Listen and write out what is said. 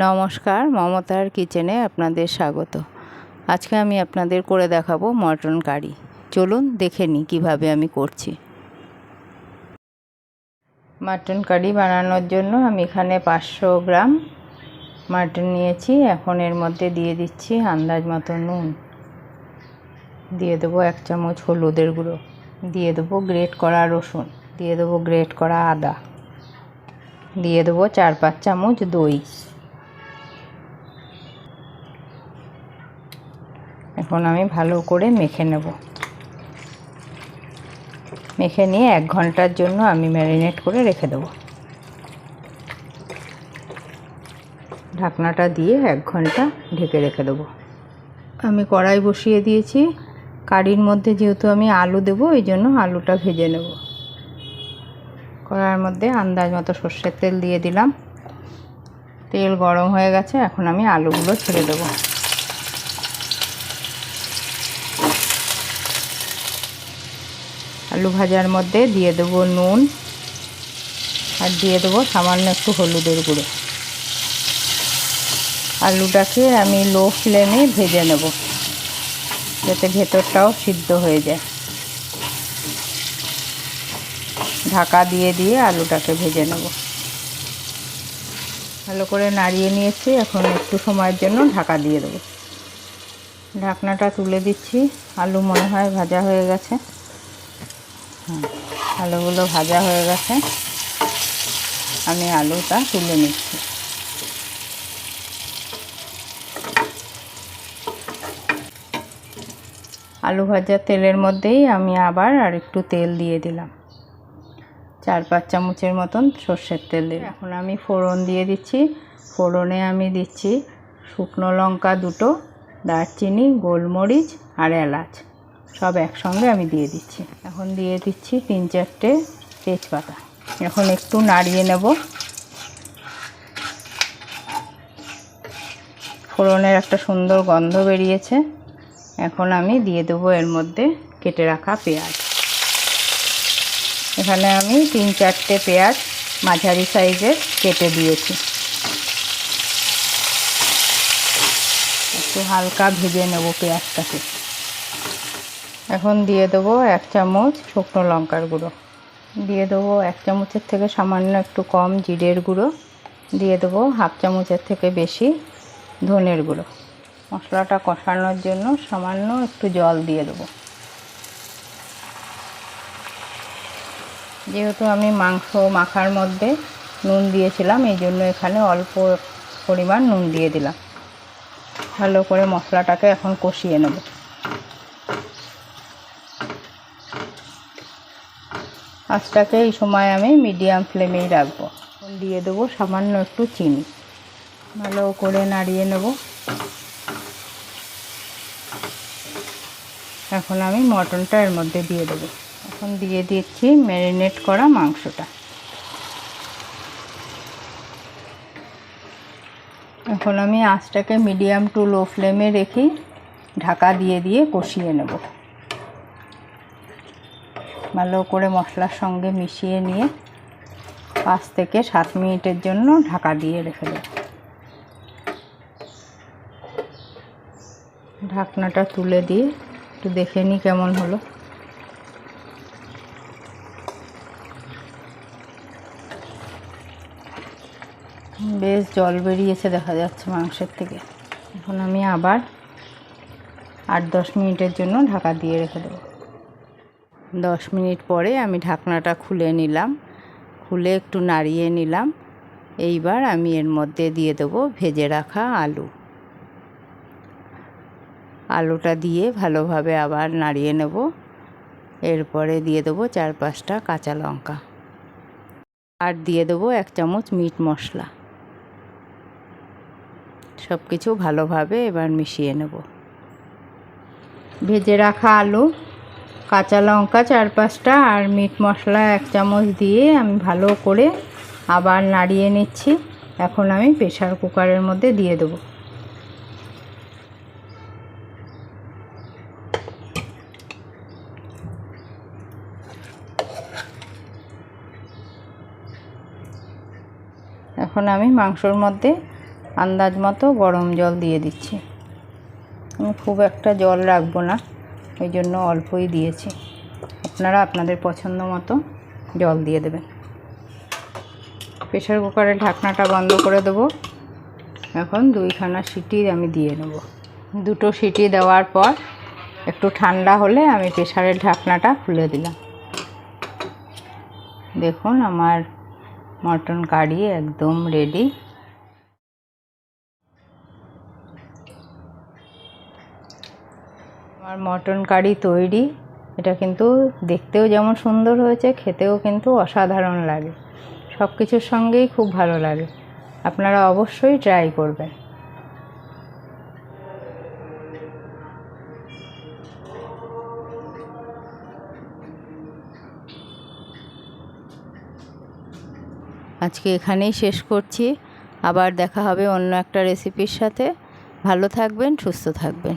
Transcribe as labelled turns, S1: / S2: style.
S1: নমস্কার, মমতার কিচেনে আপনাদের স্বাগত। আজকে আমি আপনাদের করে দেখাবো মটন কারি। চলুন দেখে নিই কীভাবে আমি করছি। মাটন কারি বানানোর জন্য আমি এখানে 500 গ্রাম মাটন নিয়েছি। এখন এর মধ্যে দিয়ে দিচ্ছি আন্দাজ মতো নুন, দিয়ে দেবো 1 চামচ হলুদের গুঁড়ো, দিয়ে দেবো গ্রেট করা রসুন, দিয়ে দেবো গ্রেট করা আদা, দিয়ে দেবো 4-5 চামচ দই। এখন আমি ভালো করে মেখে নেব। মেখে নিয়ে 1 ঘন্টার জন্য আমি ম্যারিনেট করে রেখে দেব। ঢাকনাটা দিয়ে 1 ঘন্টা ঢেকে রেখে দেব। আমি কড়াই বসিয়ে দিয়েছি। কারির মধ্যে যেহেতু আমি আলু দেবো, এই জন্য আলুটা ভেজে নেব। কড়াইয়ের মধ্যে আন্দাজ মতো সর্ষের তেল দিয়ে দিলাম। তেল গরম হয়ে গেছে, এখন আমি আলুগুলো ছেড়ে দেবো। আলু ভাজার মধ্যে দিয়ে দেবো নুন আর দিয়ে দেবো সামান্য একটু হলুদের গুঁড়ো। আলুটাকে আমি লো ফ্লেমে ভেজে নেব, যাতে ভেতরটাও সিদ্ধ হয়ে যায়। ঢাকা দিয়ে দিয়ে আলুটাকে ভেজে নেব। ভালো করে নাড়িয়ে নিয়েছি। এখন একটু সময়ের জন্য ঢাকা দিয়ে দেবো। ঢাকনাটা তুলে দিচ্ছি। আলু মনে হয় ভাজা হয়ে গেছে। আলুগুলো ভাজা হয়ে গেছে, আমি আলুটা তুলে নিচ্ছি। আলু ভাজার তেলের মধ্যেই আমি আবার একটু তেল দিয়ে দিলাম। 4-5 চামচের মতন সর্ষের তেল দিয়ে এখন আমি ফোড়ন দিয়ে দিচ্ছি। ফোড়নে আমি দিচ্ছি শুকনো লঙ্কা 2টো, দারচিনি, গোলমরিচ আর এলাচ, সব একসঙ্গে আমি দিয়ে দিচ্ছি। এখন দিয়ে দিচ্ছি 3-4টে তেজপাতা। এখন একটু নাড়িয়ে নেব। ফোড়নের একটা সুন্দর গন্ধ বেরিয়েছে। এখন আমি দিয়ে দেবো এর মধ্যে কেটে রাখা পেঁয়াজ। এখানে আমি 3-4টে পেঁয়াজ মাঝারি সাইজের কেটে দিয়েছি। একটু হালকা ভেজে নেব পেঁয়াজটাকে। এখন দিয়ে দেবো 1 চামচ শুকনো লঙ্কার গুঁড়ো, দিয়ে দেবো 1 চামচের থেকে সামান্য একটু কম জিরের গুঁড়ো, দিয়ে দেবো 1/2 চামচের থেকে বেশি ধনের গুঁড়ো। মশলাটা কষানোর জন্য সামান্য একটু জল দিয়ে দেবো। যেহেতু আমি মাংস মাখার মধ্যে নুন দিয়েছিলাম, এই জন্য এখানে অল্প পরিমাণ নুন দিয়ে দিলাম। ভালো করে মশলাটাকে এখন কষিয়ে নেব। আঁচটাকে এই সময় আমি মিডিয়াম ফ্লেমেই রাখবো। দিয়ে দেবো সামান্য একটু চিনি। ভালো করে নাড়িয়ে নেব। এখন আমি মটনটা এর মধ্যে দিয়ে দেবো। এখন দিয়ে দিচ্ছি ম্যারিনেট করা মাংসটা। এখন আমি আঁচটাকে মিডিয়াম টু লো ফ্লেমে রেখে ঢাকা দিয়ে দিয়ে কষিয়ে নেব। ভালো করে মশলার সঙ্গে মিশিয়ে নিয়ে 5 থেকে 7 মিনিটের জন্য ঢাকা দিয়ে রেখে দেব। ঢাকনাটা তুলে দিয়ে একটু দেখে নিই কেমন হলো। বেশ জল বেরিয়েছে দেখা যাচ্ছে মাংসের থেকে। এখন আমি আবার 8-10 মিনিটের জন্য ঢাকা দিয়ে রেখে দেবো। 10 মিনিট পরে আমি ঢাকনাটা খুলে নিলাম। খুলে একটু নাড়িয়ে নিলাম। এইবার আমি এর মধ্যে দিয়ে দেবো ভেজে রাখা আলু। আলুটা দিয়ে ভালোভাবে আবার নাড়িয়ে নেব। এরপরে দিয়ে দেবো 4-5টা কাঁচা লঙ্কা আর দিয়ে দেবো 1 চামচ মিট মশলা। সব কিছু ভালোভাবে এবার মিশিয়ে নেব। ভেজে রাখা আলু, কাঁচা লঙ্কা 4-5টা আর মিট মশলা 1 চামচ দিয়ে আমি ভালো করে আবার নাড়িয়ে নিচ্ছি। এখন আমি প্রেসার কুকারের মধ্যে দিয়ে দেবো। এখন আমি মাংসর মধ্যে আন্দাজ মতো গরম জল দিয়ে দিচ্ছি। আমি খুব একটা জল রাখবো না, ওই জন্য অল্পই দিয়েছি। আপনারা আপনাদের পছন্দ মতো জল দিয়ে দেবেন। প্রেসার কুকারের ঢাকনাটা বন্ধ করে দেবো। এখন 2খানা সিটি আমি দিয়ে নেব। 2টো সিটি দেওয়ার পর একটু ঠান্ডা হলে আমি প্রেসারের ঢাকনাটা খুলে দিলাম। দেখুন আমার মটন কারি একদম রেডি। আমার মটন কারি তৈরি। এটা কিন্তু দেখতেও যেমন সুন্দর হয়েছে, খেতেও কিন্তু অসাধারণ লাগে। সব কিছুর সঙ্গেই খুব ভালো লাগে। আপনারা অবশ্যই ট্রাই করবেন। আজকে এখানেই শেষ করছি। আবার দেখা হবে অন্য একটা রেসিপির সাথে। ভালো থাকবেন, সুস্থ থাকবেন।